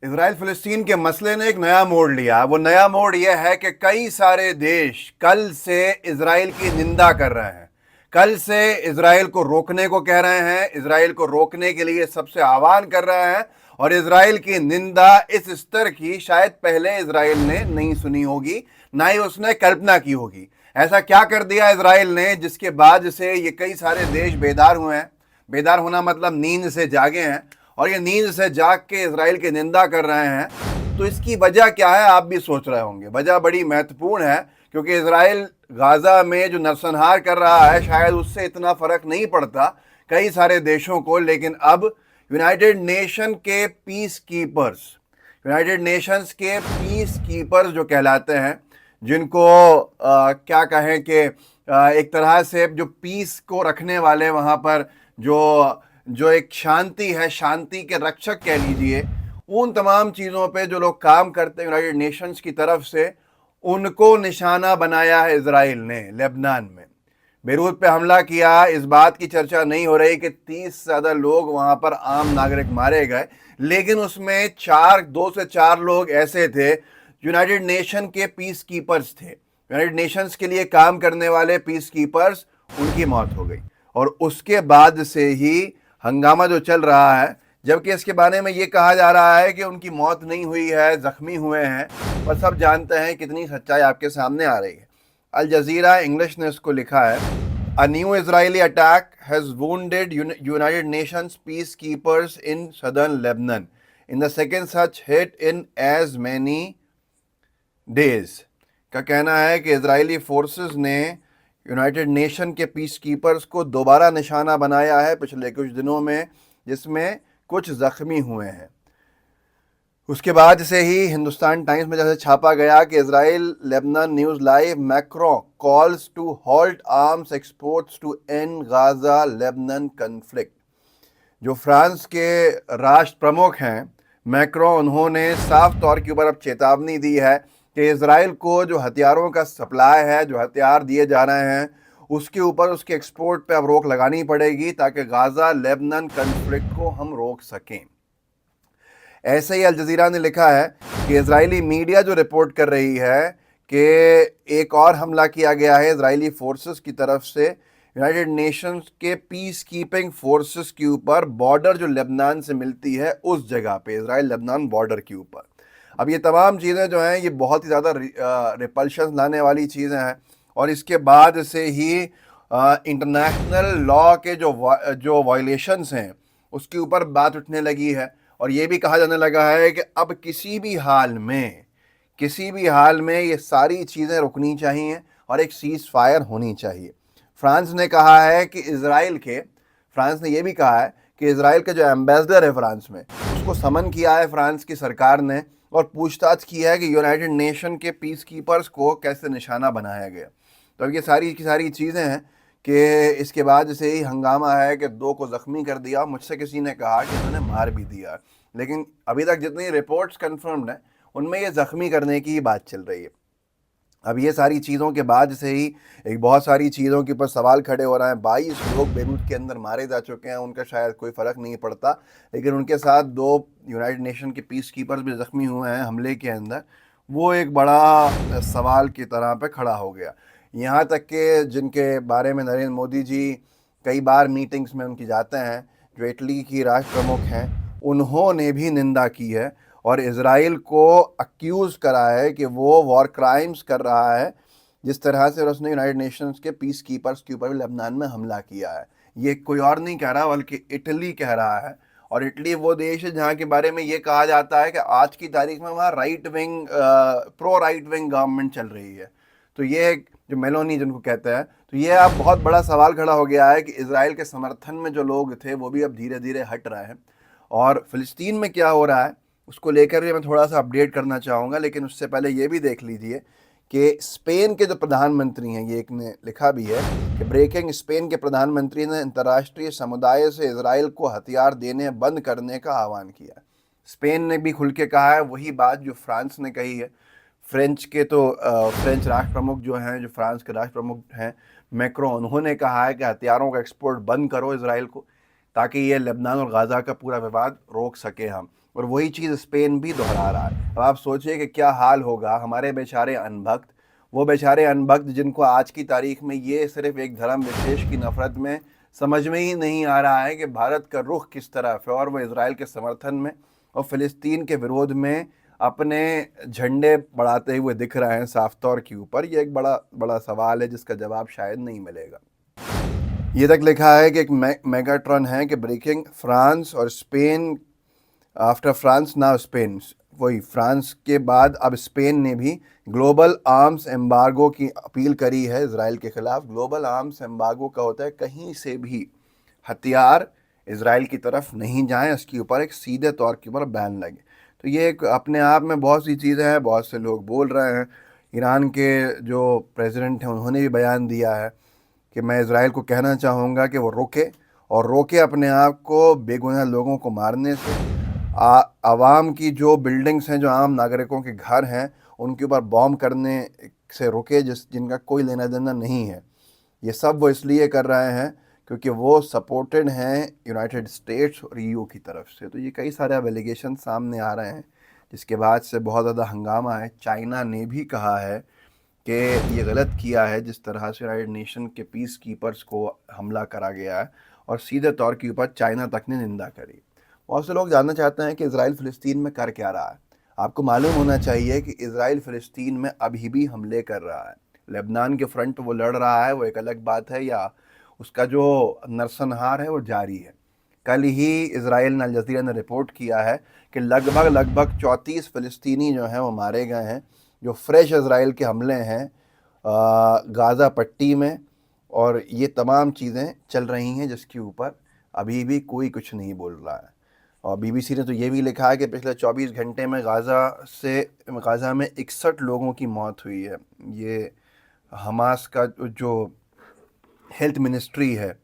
Israel फिलिस्तीन के मसले ने एक नया मोड़ लिया। वो नया मोड़ यह है कि कई सारे देश कल से इसराइल की निंदा कर रहे हैं, कल से इसराइल को रोकने को कह रहे हैं, इसराइल को रोकने के लिए सबसे आह्वान कर रहे हैं। और इसराइल की निंदा इस स्तर की शायद पहले इसराइल ने नहीं सुनी होगी, ना ही उसने कल्पना की होगी। ऐसा क्या कर दिया इसराइल ने जिसके बाद से ये कई सारे देश बेदार हुए हैं। बेदार होना मतलब नींद से जागे हैं, और ये नींद से जाग के इसराइल की निंदा कर रहे हैं। तो इसकी वजह क्या है आप भी सोच रहे होंगे। वजह बड़ी महत्वपूर्ण है, क्योंकि इसराइल गाजा में जो नरसंहार कर रहा है शायद उससे इतना फर्क नहीं पड़ता कई सारे देशों को, लेकिन अब यूनाइटेड नेशन के पीस कीपर्स, यूनाइटेड नेशंस के पीस कीपर्स जो कहलाते हैं, जिनको क्या कहें कि एक तरह से जो पीस को रखने वाले वहाँ पर जो एक शांति है, शांति के रक्षक कह लीजिए, उन तमाम चीज़ों पे जो लोग काम करते हैं यूनाइटेड नेशंस की तरफ से, उनको निशाना बनाया है इसराइल ने। लेबनान में बेरूत पे हमला किया। इस बात की चर्चा नहीं हो रही कि 30 से ज़्यादा लोग वहाँ पर आम नागरिक मारे गए, लेकिन उसमें 2 से 4 लोग ऐसे थे यूनाइटेड नेशन के पीस कीपर्स थे, यूनाइटेड नेशंस के लिए काम करने वाले पीस कीपर्स, उनकी मौत हो गई। और उसके बाद से ही हंगामा जो चल रहा है, जबकि इसके बारे में ये कहा जा रहा है कि उनकी मौत नहीं हुई है, जख्मी हुए हैं, पर सब जानते हैं कितनी सच्चाई आपके सामने आ रही है। अल जजीरा इंग्लिश ने इसको लिखा है, a new Israeli attack has wounded United Nations peace keepers in southern Lebanon in the second such hit in as many days. का कहना है कि इजरायली फोर्सेस ने यूनाइटेड नेशन के पीस कीपर्स को दोबारा निशाना बनाया है पिछले कुछ दिनों में, जिसमें कुछ जख्मी हुए हैं। उसके बाद से ही हिंदुस्तान टाइम्स में जैसे छापा गया कि Israel Lebanon news live, Macron calls to halt arms exports to end Gaza Lebanon conflict. जो फ्रांस के राष्ट्र प्रमुख हैं मैक्रो, उन्होंने साफ तौर के ऊपर अब चेतावनी दी है कि इजराइल को जो हथियारों का सप्लाई है, जो हथियार दिए जा रहे हैं, उसके ऊपर, उसके एक्सपोर्ट पे अब रोक लगानी पड़ेगी ताकि गाजा लेबनान कन्फ्लिक्ट को हम रोक सकें। ऐसे ही अल जजीरा ने लिखा है कि इजरायली मीडिया जो रिपोर्ट कर रही है कि एक और हमला किया गया है इजरायली फोर्सेस की तरफ से यूनाइटेड नेशंस के पीस कीपिंग फोर्सेस के ऊपर, बॉर्डर जो लेबनान से मिलती है उस जगह पे, इजराइल लेबनान बॉर्डर के ऊपर। अब ये तमाम चीज़ें जो हैं ये बहुत ही ज़्यादा रिपल्शन लाने वाली चीज़ें हैं, और इसके बाद से ही इंटरनेशनल लॉ के जो वायलेशंस हैं उसके ऊपर बात उठने लगी है। और ये भी कहा जाने लगा है कि अब किसी भी हाल में ये सारी चीज़ें रुकनी चाहिए और एक सीज़ फायर होनी चाहिए। फ्रांस ने कहा है कि फ्रांस ने ये भी कहा है कि इजराइल का जो एम्बेसडर है फ्रांस में, उसको समन किया है फ्रांस की सरकार ने, और पूछताछ की है कि यूनाइटेड नेशन के पीस कीपर्स को कैसे निशाना बनाया गया। तो अब ये सारी की सारी चीज़ें हैं कि इसके बाद से ही हंगामा है कि 2 को ज़ख्मी कर दिया। मुझसे किसी ने कहा कि उन्होंने मार भी दिया, लेकिन अभी तक जितनी रिपोर्ट्स कंफर्म्ड हैं उनमें ये ज़ख्मी करने की ही बात चल रही है। अब ये सारी चीज़ों के बाद से ही एक बहुत सारी चीज़ों के ऊपर सवाल खड़े हो रहे हैं। 22 लोग बेरूत के अंदर मारे जा चुके हैं, उनका शायद कोई फ़र्क नहीं पड़ता, लेकिन उनके साथ 2 यूनाइटेड नेशन के पीस कीपर्स भी ज़ख्मी हुए हैं हमले के अंदर। वो एक बड़ा सवाल की तरह पे खड़ा हो गया। यहाँ तक कि जिनके बारे में नरेंद्र मोदी जी कई बार मीटिंग्स में उनकी जाते हैं, जो इटली की राष्ट्र प्रमुख हैं, उन्होंने भी निंदा की है और इसराइल को अक्यूज़ करा है कि वो वॉर क्राइम्स कर रहा है, जिस तरह से उसने यूनाइटेड नेशंस के पीस कीपर्स के ऊपर भी लेबनान में हमला किया है। ये कोई और नहीं कह रहा बल्कि इटली कह रहा है। और इटली वो देश है जहाँ के बारे में ये कहा जाता है कि आज की तारीख में वहाँ प्रो राइट विंग गवर्नमेंट चल रही है। तो ये जो मेलोनी जिनको कहते हैं, तो ये अब बहुत बड़ा सवाल खड़ा हो गया है कि इसराइल के समर्थन में जो लोग थे वो भी अब धीरे धीरे हट रहे हैं। और फ़िलिस्तीन में क्या हो रहा है उसको लेकर भी मैं थोड़ा सा अपडेट करना चाहूँगा, लेकिन उससे पहले ये भी देख लीजिए कि स्पेन के जो प्रधानमंत्री हैं, ये एक ने लिखा भी है कि ब्रेकिंग, स्पेन के प्रधानमंत्री ने अंतर्राष्ट्रीय समुदाय से इसराइल को हथियार देने बंद करने का आह्वान किया। स्पेन ने भी खुल के कहा है वही बात जो फ्रांस ने कही है। फ्रेंच राष्ट्र प्रमुख जो हैं, जो फ्रांस के राष्ट्र प्रमुख हैं मैक्रो, उन्होंने कहा है कि हथियारों का एक्सपोर्ट बंद करो इसराइल को, ताकि ये लेबनान और गाज़ा का पूरा विवाद रोक सके हम। और वही चीज़ स्पेन भी दोहरा रहा है। अब आप सोचिए कि क्या हाल होगा हमारे बेचारे अनभक्त, वो बेचारे अनभक्त जिनको आज की तारीख में ये सिर्फ एक धर्म विशेष की नफरत में समझ में ही नहीं आ रहा है कि भारत का रुख किस तरफ है, और वो इजराइल के समर्थन में और फ़िलिस्तीन के विरोध में अपने झंडे बढ़ाते हुए दिख रहे हैं साफ तौर के ऊपर। ये एक बड़ा बड़ा सवाल है जिसका जवाब शायद नहीं मिलेगा। ये तक लिखा है कि एक मेगाट्रॉन है कि ब्रेकिंग फ्रांस और Spain, after France now Spain, वही फ्रांस के बाद अब स्पेन ने भी ग्लोबल आर्म्स एम्बार्गो की अपील करी है इजराइल के खिलाफ। ग्लोबल आर्म्स एम्बार्गो का होता है कहीं से भी हथियार इजराइल की तरफ नहीं जाएं, इसके ऊपर एक सीधे तौर के ऊपर बैन लगे। तो ये एक अपने आप में बहुत सी चीज़ें हैं, बहुत से लोग बोल रहे हैं। ईरान के जो प्रेसिडेंट हैं उन्होंने भी बयान दिया है कि मैं इजराइल को कहना चाहूँगा कि वो रोके, और रोके अपने आप को बेगुनाह लोगों को मारने से। आवाम की जो बिल्डिंग्स हैं, जो आम नागरिकों के घर हैं, उनके ऊपर बॉम्ब करने से रोके जिनका कोई लेना देना नहीं है। ये सब वो इसलिए कर रहे हैं क्योंकि वो सपोर्टेड हैं यूनाइटेड स्टेट्स और ईयू की तरफ से। तो ये कई सारे अब एलिगेशन सामने आ रहे हैं जिसके बाद से बहुत ज़्यादा हंगामा है। चाइना ने भी कहा है कि ये गलत किया है जिस तरह से यूनाइटेड नेशन के पीस कीपर्स को हमला करा गया है, और सीधे तौर के ऊपर चाइना तक ने निंदा करी। बहुत से लोग जानना चाहते हैं कि इजराइल फ़िलिस्तीन में कर क्या रहा है। आपको मालूम होना चाहिए कि इजराइल फ़िलिस्तीन में अभी भी हमले कर रहा है। लेबनान के फ्रंट पर वो लड़ रहा है, वो एक अलग बात है, या उसका जो नरसंहार है वो जारी है। कल ही इजराइल ने अल जज़ीरा ने रिपोर्ट किया है कि लगभग 34 फ़िलिस्तीनी जो हैं वो मारे गए हैं, जो फ्रेश इजराइल के हमले हैं गाज़ा पट्टी में। और ये तमाम चीज़ें चल रही हैं जिसके ऊपर अभी भी कोई कुछ नहीं बोल रहा है। और बीबीसी ने तो ये भी लिखा है कि पिछले 24 घंटे में गाज़ा में 61 लोगों की मौत हुई है। ये हमास का जो हेल्थ मिनिस्ट्री है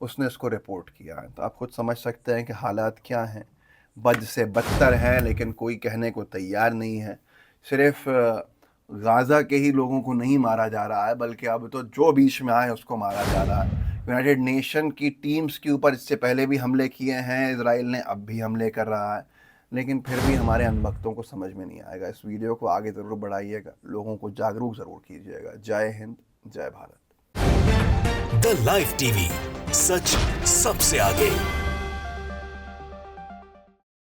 उसने इसको रिपोर्ट किया है। तो आप खुद समझ सकते हैं कि हालात क्या हैं, बद से बदतर हैं, लेकिन कोई कहने को तैयार नहीं है। सिर्फ गाज़ा के ही लोगों को नहीं मारा जा रहा है, बल्कि अब तो जो बीच में आए उसको मारा जा रहा है। यूनाइटेड नेशन की टीम्स के ऊपर इससे पहले भी हमले किए हैं इजराइल ने, अब भी हमले कर रहा है, लेकिन फिर भी हमारे अनभक्तों को समझ में नहीं आएगा। इस वीडियो को आगे ज़रूर बढ़ाइएगा, लोगों को जागरूक ज़रूर कीजिएगा। जय हिंद, जय भारत। द लाइव टीवी, सच सबसे आगे।